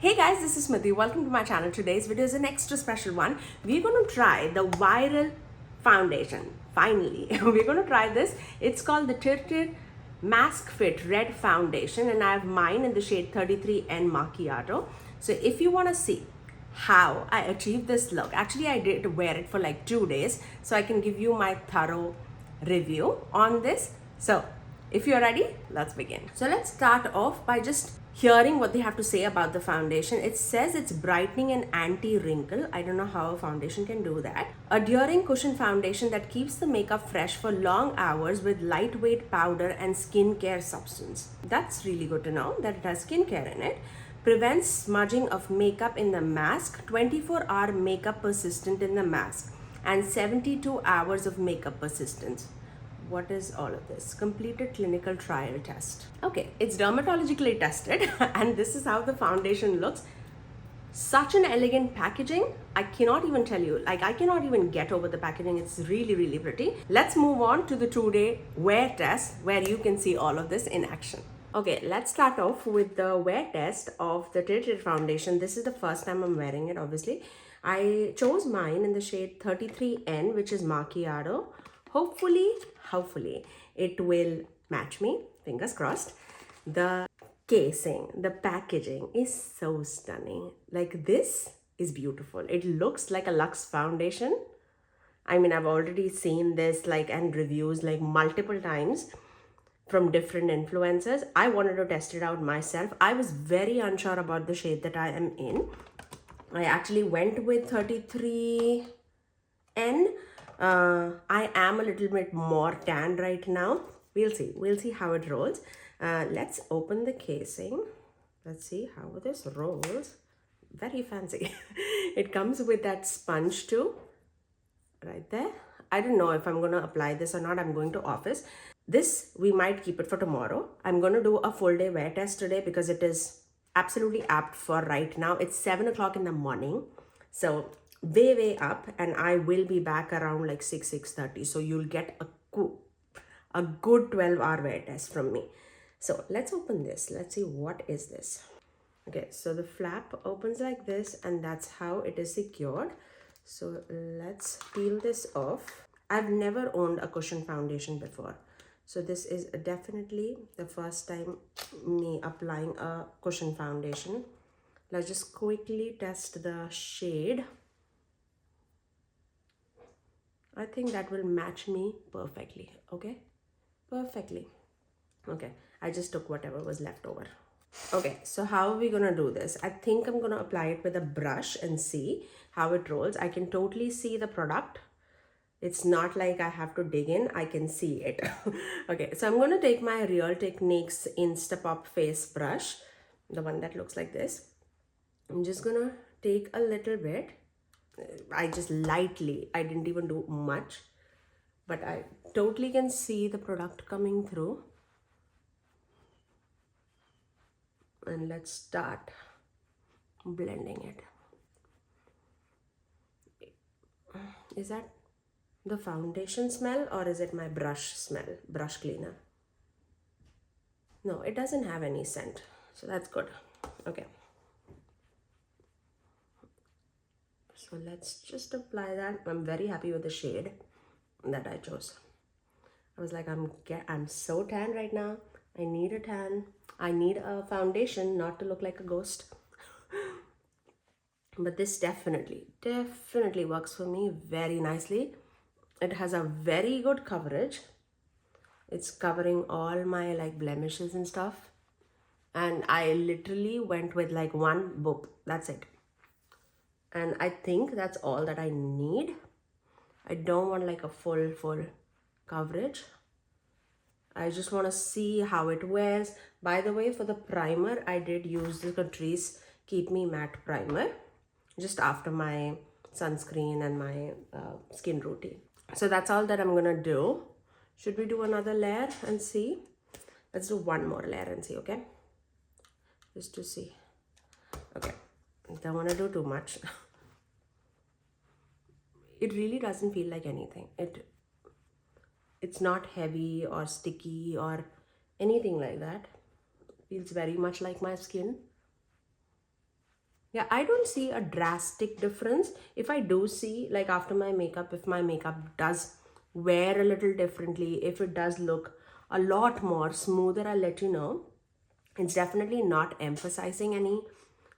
Hey guys, this is Smithy. Welcome to my channel. Today's video is an extra special one. We're going to try the viral foundation. Finally, we're going to try this. It's called the Tir Tir Mask Fit Red Foundation, and I have mine in the shade 33N Macchiato. So if you want to see how I achieved this look, actually I did wear it for like 2 days, so I can give you my thorough review on this. So if you're ready, let's begin. So let's start off by just hearing what they have to say about the foundation. It says it's brightening and anti-wrinkle. I don't know how a foundation can do that. A During cushion foundation that keeps the makeup fresh for long hours with lightweight powder and skincare substance. That's really good to know that it has skincare in it. Prevents smudging of makeup in the mask, 24-hour makeup persistent in the mask, and 72 hours of makeup persistence. What is all of this? Completed clinical trial test. Okay, it's dermatologically tested and this is how the foundation looks. Such an elegant packaging. I cannot even tell you, like I cannot even get over the packaging. It's really, really pretty. Let's move on to the 2-day wear test where you can see all of this in action. Okay, let's start off with the wear test of the Tir Tir foundation. This is the first time I'm wearing it, obviously. I chose mine in the shade 33N, which is Macchiato. Hopefully it will match me, fingers crossed. The casing, the packaging is so stunning. Like, this is beautiful. It looks like a luxe foundation. I mean, I've already seen this like and reviews like multiple times from different influencers. I wanted to test it out myself. I was very unsure about the shade that I am in. I actually went with 33N. I am a little bit more tan right now. We'll see how it rolls. Let's open the casing. Let's see how this rolls. Very fancy. It comes with that sponge too, right there. I don't know if I'm going to apply this or not. I'm going to office. This, we might keep it for tomorrow. I'm going to do a full day wear test today because it is absolutely apt for right now. It's 7 o'clock in the morning. So way up, and I will be back around like 6:30. So you'll get a good 12-hour wear test from me. So let's open this. Let's see what is this. Okay, so the flap opens like this, and that's how it is secured. So let's peel this off. I've never owned a cushion foundation before, so this is definitely the first time me applying a cushion foundation. Let's just quickly test the shade. I think that will match me perfectly. Okay, perfectly. Okay, I just took whatever was left over. Okay, so how are we gonna do this? I think I'm gonna apply it with a brush and see how it rolls. I can totally see the product. It's not like I have to dig in, I can see it. Okay, so I'm gonna take my Real Techniques Instapop face brush, the one that looks like this. I'm just gonna take a little bit. I just lightly, I didn't even do much, but I totally can see the product coming through. And let's start blending it. Is that the foundation smell or is it my brush smell, brush cleaner? No, it doesn't have any scent, so that's good. Okay. So let's just apply that. I'm very happy with the shade that I chose. I was like, I'm so tan right now. I need a tan. I need a foundation not to look like a ghost. But this definitely works for me very nicely. It has a very good coverage. It's covering all my like blemishes and stuff. And I literally went with like one boop. That's it. And I think that's all that I need. I don't want like a full coverage. I just want to see how it wears. By the way, for the primer, I did use the Catrice Keep Me Matte Primer just after my sunscreen and my skin routine. So that's all that I'm going to do. Should we do another layer and see? Let's do one more layer and see, okay? Just to see. Okay. Don't want to do too much. It really doesn't feel like anything. It's not heavy or sticky or anything like that. It feels very much like my skin. Yeah, I don't see a drastic difference. If I do see, like after my makeup, if my makeup does wear a little differently, if it does look a lot more smoother, I'll let you know. It's definitely not emphasizing any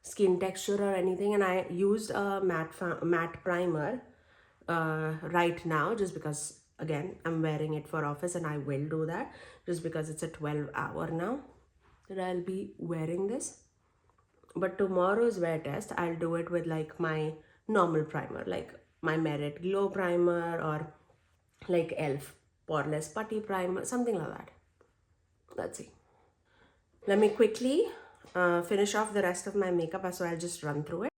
skin texture or anything. And I used a matte primer right now, just because again I'm wearing it for office, and I will do that just because it's a 12-hour now that I'll be wearing this. But tomorrow's wear test, I'll do it with like my normal primer, like my Merit Glow Primer, or like ELF Poreless Putty Primer, something like that. Let's see. Let me quickly finish off the rest of my makeup, so I'll just run through it.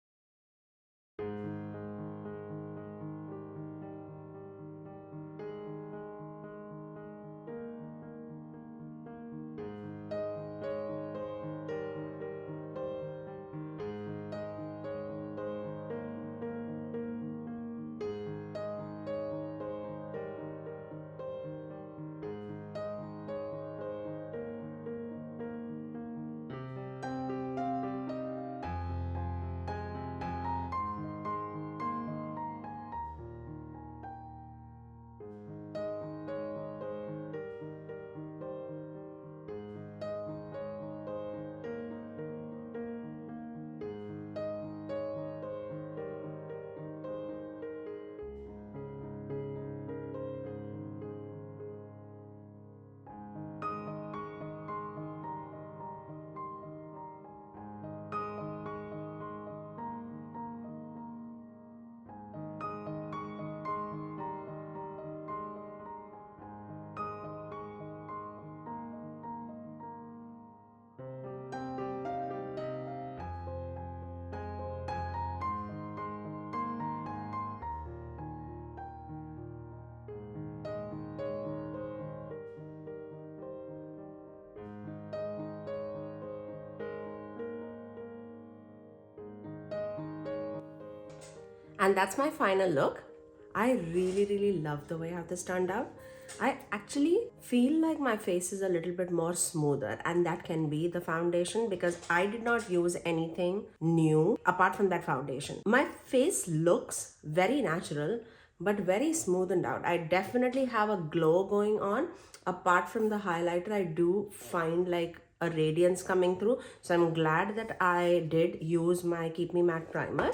And that's my final look. I really love the way how this turned out. I actually feel like my face is a little bit more smoother, and that can be the foundation, because I did not use anything new apart from that foundation. My face looks very natural but very smoothened out. I definitely have a glow going on. Apart from the highlighter, I do find like a radiance coming through. So I'm glad that I did use my Keep Me Matte primer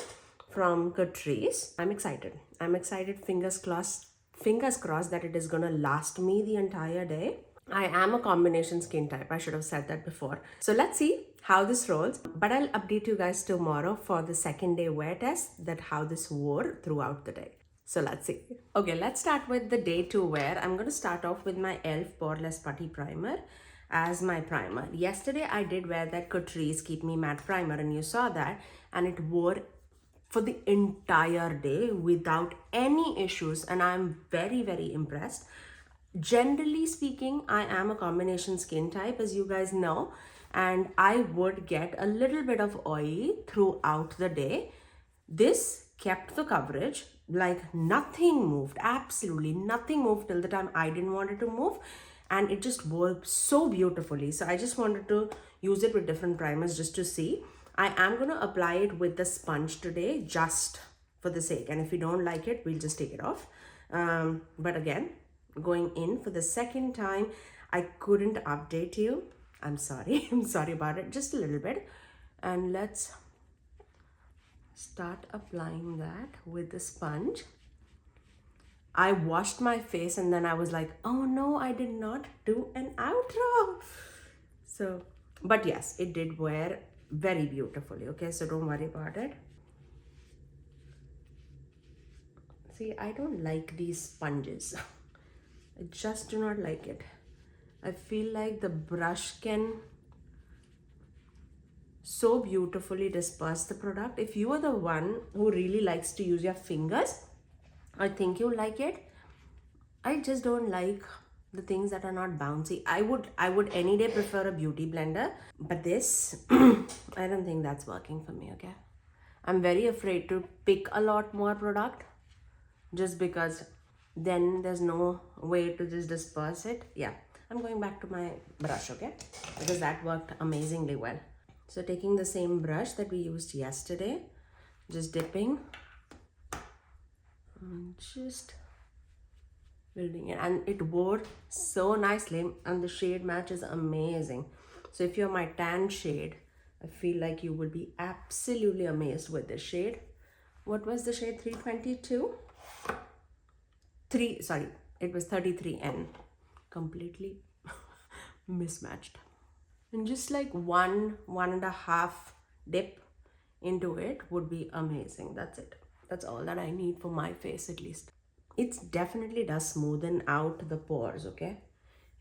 from Catrice. I'm excited. Fingers crossed that it is gonna last me the entire day. I am a combination skin type. I should have said that before. So let's see how this rolls. But I'll update you guys tomorrow for the second day wear test, that how this wore throughout the day. So let's see. Okay, let's start with the day 2 wear. I'm going to start off with my ELF Poreless Putty Primer as my primer. Yesterday I did wear that Catrice Keep Me Matte primer, and you saw that, and it wore for the entire day without any issues, and I'm very impressed. Generally speaking, I am a combination skin type, as you guys know, and I would get a little bit of oil throughout the day. This kept the coverage, like nothing moved, absolutely nothing moved till the time I didn't want it to move, and it just worked so beautifully. So I just wanted to use it with different primers just to see. I am going to apply it with the sponge today, just for the sake, and if you don't like it, we'll just take it off. But again, going in for the second time, I couldn't update you. I'm sorry. I'm sorry about it, just a little bit. And let's start applying that with the sponge. I washed my face and then I was like, oh no, I did not do an outro. So, but yes, it did wear very beautifully. Okay, so don't worry about it. See, I don't like these sponges. I just do not like it. I feel like the brush can so beautifully disperse the product. If you are the one who really likes to use your fingers, I think you'll like it. I just don't like the things that are not bouncy. I would any day prefer a beauty blender, but this I don't think that's working for me. Okay, I'm very afraid to pick a lot more product, just because then there's no way to just disperse it. Yeah, I'm going back to my brush, okay, because that worked amazingly well. So taking the same brush that we used yesterday, just dipping and just building it, and it wore so nicely, and the shade match is amazing. So if you're my tan shade, I feel like you will be absolutely amazed with this shade. What was the shade? 322? Sorry, it was 33N. Completely mismatched. And just like one and a half dip into it would be amazing. That's it. That's all that I need for my face, at least. It definitely does smoothen out the pores, okay?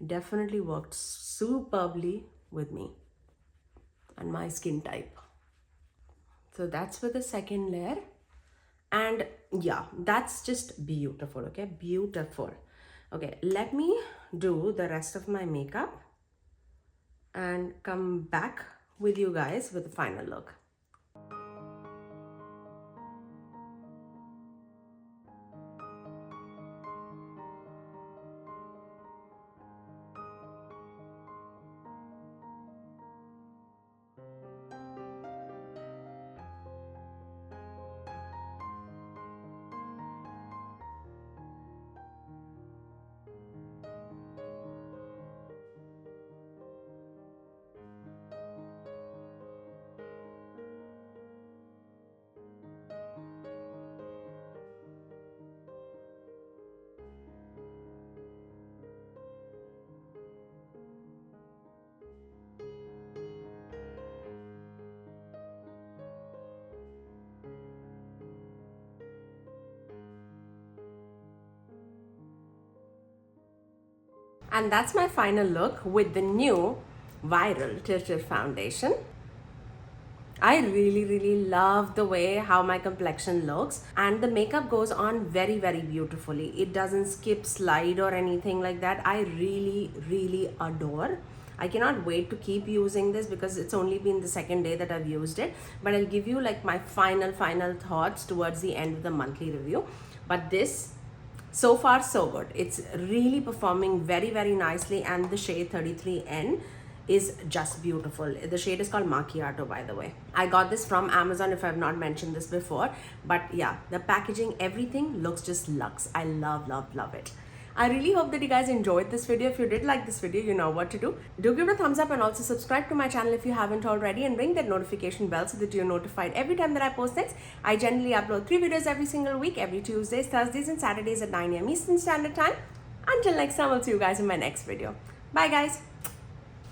It definitely worked superbly with me and my skin type. So that's for the second layer. And yeah, that's just beautiful, okay? Beautiful. Okay, let me do the rest of my makeup and come back with you guys with the final look. And that's my final look with the new viral Tir Tir foundation. I really love the way how my complexion looks, and the makeup goes on very beautifully. It doesn't skip, slide or anything like that. I really adore. I cannot wait to keep using this because it's only been the second day that I've used it, but I'll give you like my final thoughts towards the end of the monthly review. But this, so far so good. It's really performing very nicely, and the shade 33N is just beautiful. The shade is called Macchiato, by the way. I got this from Amazon, if I've not mentioned this before, but yeah, the packaging, everything looks just luxe. I love it. I really hope that you guys enjoyed this video. If you did like this video, you know what to do. Do give it a thumbs up and also subscribe to my channel if you haven't already, and ring that notification bell so that you're notified every time that I post next. I generally upload 3 videos every single week, every Tuesdays, Thursdays and Saturdays at 9 AM Eastern Standard Time. Until next time, I'll see you guys in my next video. Bye guys.